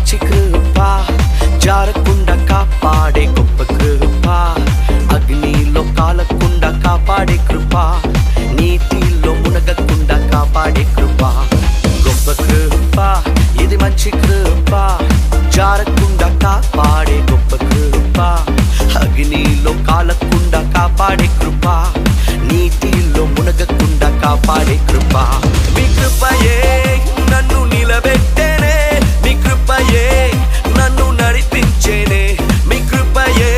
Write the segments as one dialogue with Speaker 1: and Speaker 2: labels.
Speaker 1: మంచి కృప జారకుండా కాపాడే గొప్ప కృప అగ్నిలో కాలకుండా కాపాడే కృప నీటిలో మునగకుండా కాపాడే కృప గొప్ప కృప ఇది మంచి కృప జారకుండా కాపాడే గొప్ప కృప అగ్నిలో కాలకుండా కాపాడే కృప నీటిలో మునగకుండా కాపాడే కృప మీ కృపయే నన్ను నిలబెట్టేనే మీ కృపయే నన్ను నడిపించేనే మీ కృపయే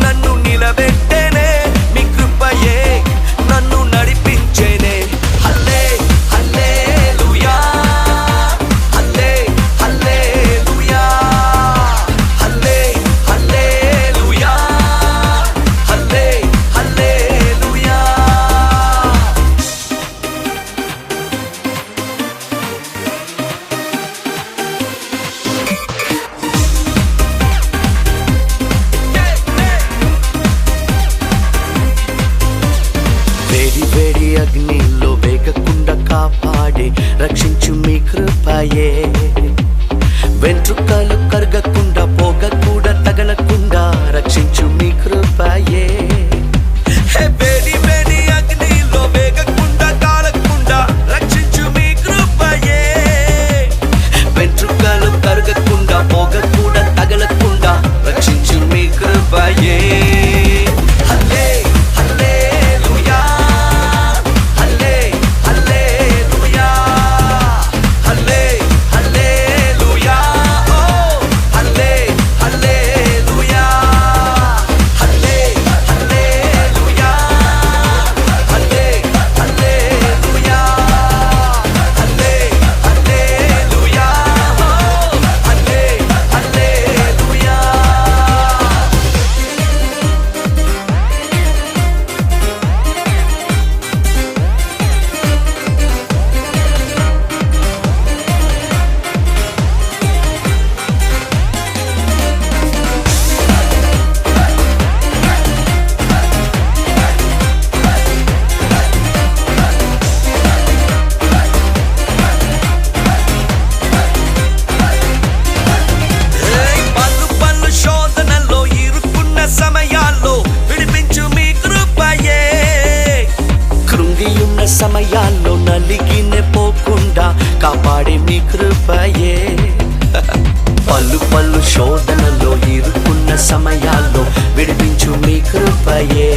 Speaker 1: నన్ను నిలబెట్టేనే మీ కృపయే నన్ను నడిపించేనే హల్లే హల్లెలూయా హల్లే హల్లెలూయా హల్లే హల్లెలూయా హల్లే హల్లెలూయా వేడి వేడి అగ్నిలో వేగకుండా కాపాడే రక్షించు మీ కృపయే వెంట్రుకలు కరగకుండా పొగ కూడా తగలకుండా రక్షించు మీ కృపయే వేడి వేడి అగ్నిలో వేగకుండా కాలకుండా రక్షించు మీ కృపయే వెంట్రుకలు కరగకుండా పొగ కూడా తగలకుండా రక్షించు మీ కృపయే హల్లే హల్లెలూయా హల్లే హల్లెలూయా హల్లే హల్లెలూయా ఓ హల్లే హల్లెలూయా హల్లే హల్లెలూయా హల్లే హల్లెలూయా హల్లే హల్లెలూయా ఓ హల్లే హల్లెలూయా పన్ను పన్ను శోధనలో ఇరుక్కున్న సమయాల్లో విడిపించు మీ కృపయే కృంగియున్న సమయాల్లో నలిగినే పోకుండా కాపాడే మీ కృపయే పళ్ళు పళ్ళు శోధనలో ఇరుక్కున్న సమయాల్లో విడిపించు మీ కృపయే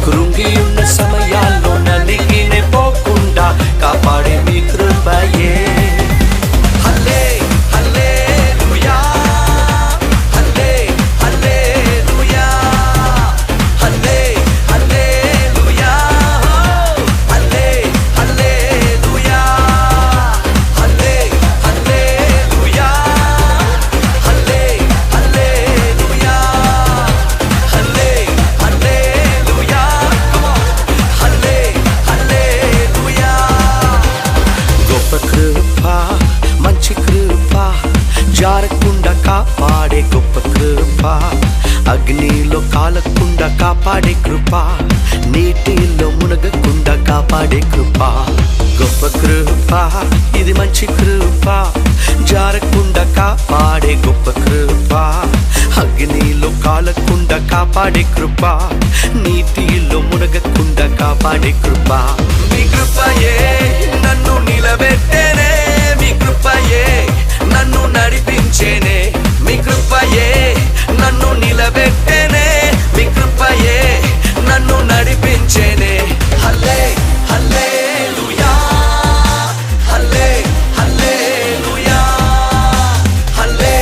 Speaker 1: కృంగియున్న సమయాల్లో నలిగినే పోకుండా కాపాడే మీ కృపయే హల్లే హల్లెలూయా హల్లే హల్లెలూయా హల్లే హల్లెలూయా హల్లే హల్లెలూయా హల్లే హల్లెలూయా హల్లే హల్లెలూయా హల్లే హల్లెలూయా హల్లే హల్లెలూయా గొప్ప కృప మంచి కృప జారకుండా కాపాడే గొప్ప కృప అగ్నిలో కాలకుండా కాపాడే కృప నీటిలో మునగకుండా కాపాడే కృప గొప్ప కృప ఇది మంచి కృప జారకుండా కాపాడే గొప్ప కృప అగ్నిలో కాలకుండా కాపాడే కృప నీటిలో మునగకుండా కాపాడే కృప మీ కృపయే నన్ను నిలబెట్టేనే మీ కృపయే నన్ను నడిపించేనే మీ కృపయే నన్ను నిలబెట్టేనే మీ కృపయే నన్ను నడిపించేనే హల్లే హల్లెలూయా హల్లే హల్లెలూయా హల్లే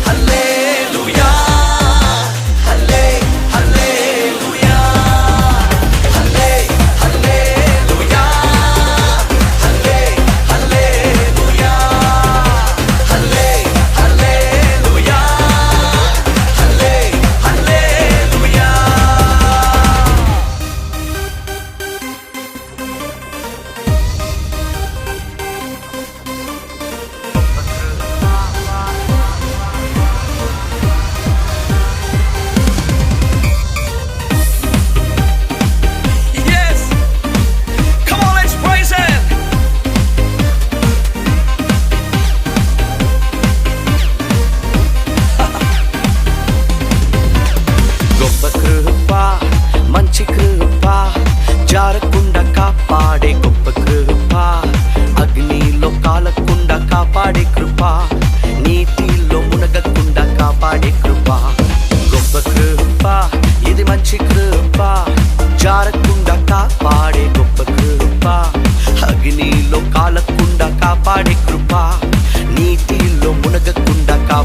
Speaker 1: హల్లెలూయా హల్లే హల్లెలూయా హల్లే హల్లెలూయా హల్లే హల్లెలూయా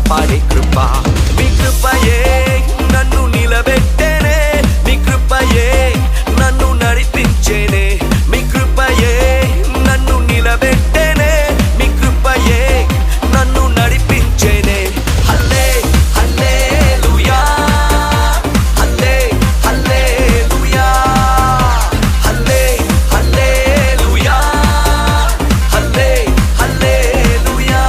Speaker 1: కాపాడే కృప మీ కృపయే నన్ను నిలబెట్టేనే మీ కృపయే నన్ను నడిపించేనే మీ కృపయే నన్ను నిలబెట్టేనే మీ కృపయే నన్ను నడిపించేనే హల్లే హల్లెలూయా హల్లే హల్లెలూయా హల్లే హల్లెలూయా హల్లే హల్లెలూయా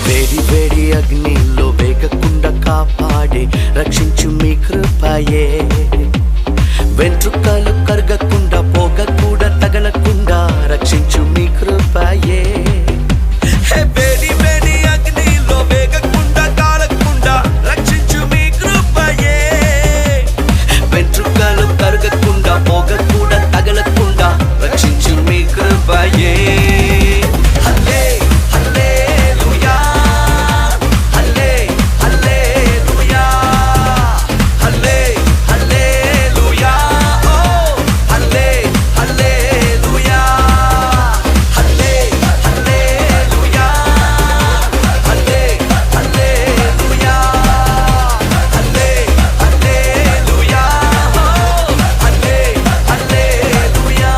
Speaker 1: వేడి వేడి అగ్నిలో వేగకుండా కాపాడే రక్షించు మీ కృపయే వెంట్రుకలు కరగకుండా పొగ కూడా తగలకుండా రక్షించు మీ కృపయే వేడి వేడి అగ్నిలో వేగకుండా కాలకుండా రక్షించు మీ కృపయే వెంట్రుకలు కరగకుండా పొగ కూడా తగలకుండా రక్షించు మీ కృపయే హల్లే హల్లెలూయా హల్లే హల్లెలూయా హల్లే హల్లెలూయా ఓ హల్లే హల్లెలూయా హల్లే హల్లెలూయా హల్లే హల్లెలూయా హల్లే హల్లెలూయా ఓ హల్లే హల్లెలూయా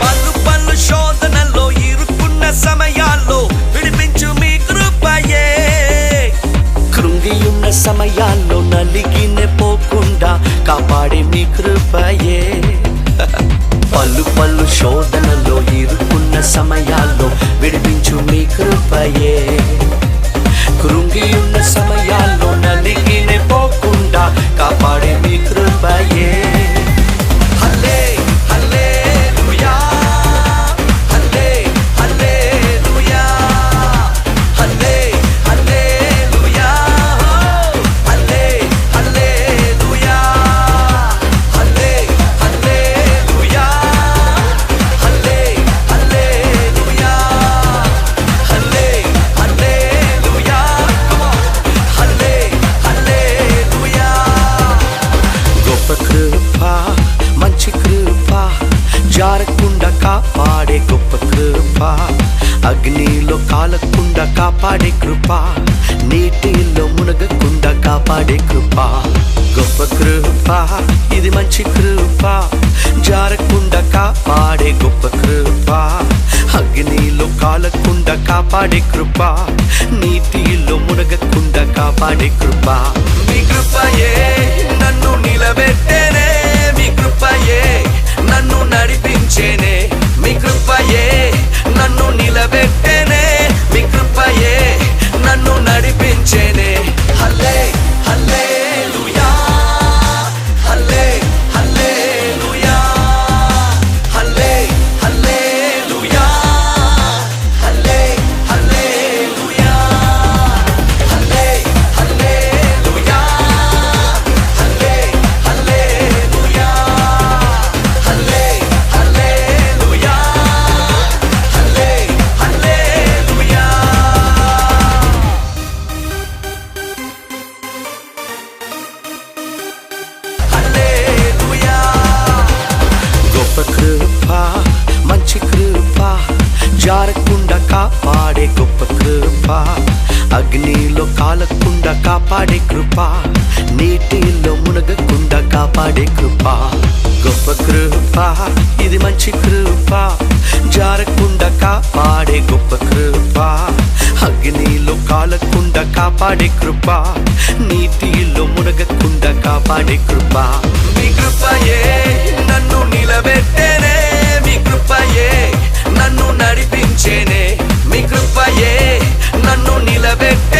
Speaker 1: పన్ను పన్ను శోధనలో ఇరుక్కున్న సమయాల్లో విడిపించు మీ కృపయే కృంగియున్న సమయాల్లో నలిగినే పోకుండా కాపాడే మీ కృపయే పళ్ళు పళ్ళు శోధనలో ఇరుక్కున్న సమయాల్లో విడిపించు మీ కృపయే కృంగియున్న సమయాల్లో నలిగినే పోకుండా కాపాడే మీ కృపయే హల్లే హల్లెలూయా హల్లే హల్లెలూయా హల్లే హల్లెలూయా హల్లే హల్లెలూయా హల్లే హల్లెలూయా హల్లే హల్లెలూయా హల్లే హల్లెలూయా హల్లే హల్లెలూయా గొప్ప కృప మంచి కృప జారకుండా కాపాడే గొప్ప కృప అగ్నిలో కాలకుండా కాపాడే కృప నీటిలో మునగకుండా కాపాడే కృప గొప్ప కృప ఇది మంచి కృప జారకుండా కాపాడే గొప్ప కృప అగ్నిలో కాలకుండా కాపాడే కృప నీటిలో మునగకుండా కాపాడే కృప మీ కృపయే నన్ను నిలబెట్టేనే మీ కృపయే నన్ను నడిపించేనే మీ కృపయే నన్ను నిలబెట్టేనే మీ కృపయే నన్ను నడిపించేనే హల్లే హల్లెలూయా హల్లే హల్లెలూయా హల్లే హల్లెలూయా హల్లే హల్లెలూయా హల్లే హల్లెలూయా హల్లే హల్లెలూయా హల్లే హల్లెలూయా హల్లే హల్లెలూయా హల్లెలూయా గొప్ప కృప మంచి కృప జారకుండా కాపాడే గొప్ప కృప అగ్నిలో కాలకుండా కాపాడే కృప నీటిలో మునగకుండా కాపాడే కృప గొప్ప కృప ఇది మంచి కృప జారకుండా కాపాడే గొప్ప కృప అగ్నిలో కాలకుండా కాపాడే కృప నీటిలో మునగకుండా కాపాడే కృప మీ కృపయే నన్ను నిలబెట్టేనే మీ కృపయే నన్ను నడిపించేనే మీ కృపయే నన్ను నిలబెట్టే